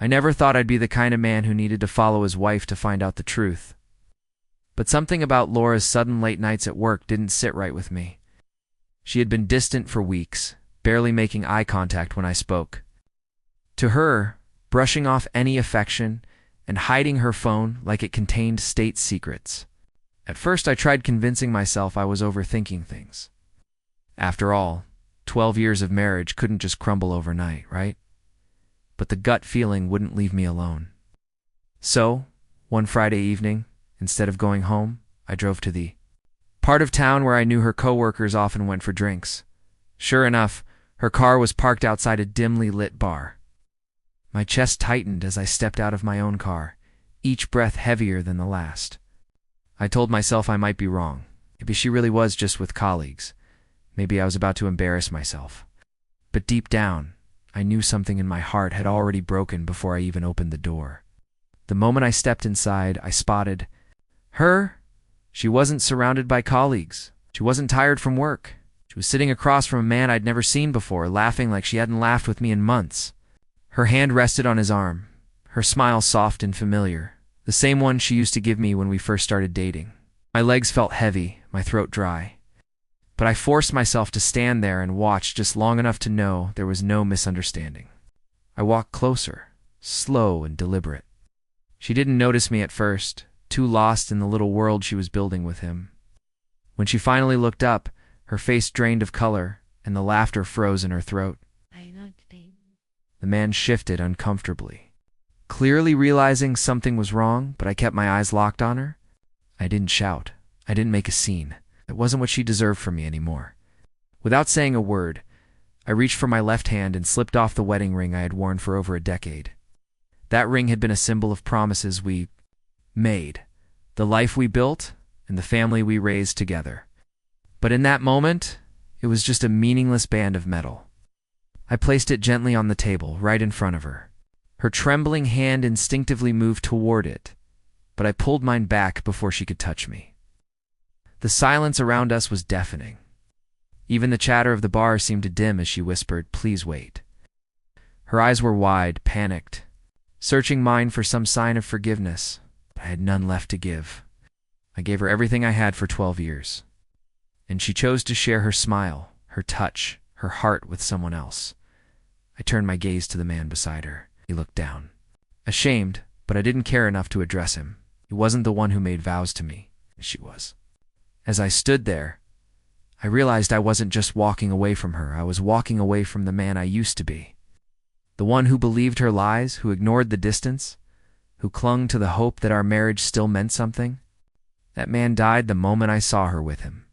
I never thought I'd be the kind of man who needed to follow his wife to find out the truth. But something about Laura's sudden late nights at work didn't sit right with me. She had been distant for weeks, barely making eye contact when I spoke. To her, brushing off any affection and hiding her phone like it contained state secrets. At first I tried convincing myself I was overthinking things. After all, 12 years of marriage couldn't just crumble overnight, right? But the gut feeling wouldn't leave me alone. So, one Friday evening, instead of going home, I drove to the part of town where I knew her coworkers often went for drinks. Sure enough, her car was parked outside a dimly lit bar. My chest tightened as I stepped out of my own car, each breath heavier than the last. I told myself I might be wrong. Maybe she really was just with colleagues. Maybe I was about to embarrass myself. But deep down, I knew something in my heart had already broken before I even opened the door. The moment I stepped inside, I spotted her. She wasn't surrounded by colleagues. She wasn't tired from work. She was sitting across from a man I'd never seen before, laughing like she hadn't laughed with me in months. Her hand rested on his arm, her smile soft and familiar, the same one she used to give me when we first started dating. My legs felt heavy, my throat dry. But I forced myself to stand there and watch just long enough to know there was no misunderstanding. I walked closer, slow and deliberate. She didn't notice me at first, too lost in the little world she was building with him. When she finally looked up, her face drained of color, and the laughter froze in her throat. The man shifted uncomfortably, clearly realizing something was wrong, but I kept my eyes locked on her. I didn't shout. I didn't make a scene. It wasn't what she deserved from me anymore. Without saying a word, I reached for my left hand and slipped off the wedding ring I had worn for over a decade. That ring had been a symbol of promises we made, the life we built, and the family we raised together. But in that moment, it was just a meaningless band of metal. I placed it gently on the table, right in front of her. Her trembling hand instinctively moved toward it, but I pulled mine back before she could touch me. The silence around us was deafening. Even the chatter of the bar seemed to dim as she whispered, "Please wait." Her eyes were wide, panicked, searching mine for some sign of forgiveness, but I had none left to give. I gave her everything I had for 12 years, and she chose to share her smile, her touch, her heart with someone else. I turned my gaze to the man beside her. He looked down. Ashamed, but I didn't care enough to address him. He wasn't the one who made vows to me. She was. As I stood there, I realized I wasn't just walking away from her. I was walking away from the man I used to be. The one who believed her lies, who ignored the distance, who clung to the hope that our marriage still meant something. That man died the moment I saw her with him.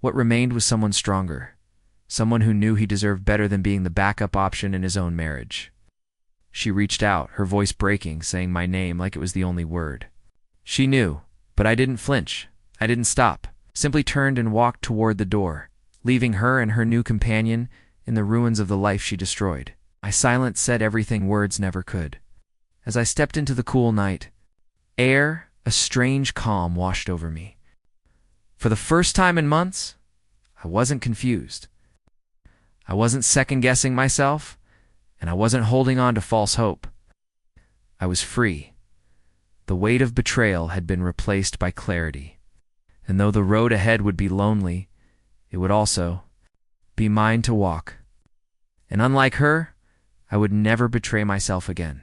What remained was someone stronger, someone who knew he deserved better than being the backup option in his own marriage. She reached out, her voice breaking, saying my name like it was the only word. She knew, but I didn't flinch. I didn't stop, simply turned and walked toward the door, leaving her and her new companion in the ruins of the life she destroyed. My silence said everything words never could. As I stepped into the cool night air, a strange calm washed over me. For the first time in months, I wasn't confused. I wasn't second-guessing myself, and I wasn't holding on to false hope. I was free. The weight of betrayal had been replaced by clarity. And though the road ahead would be lonely, it would also be mine to walk. And unlike her, I would never betray myself again.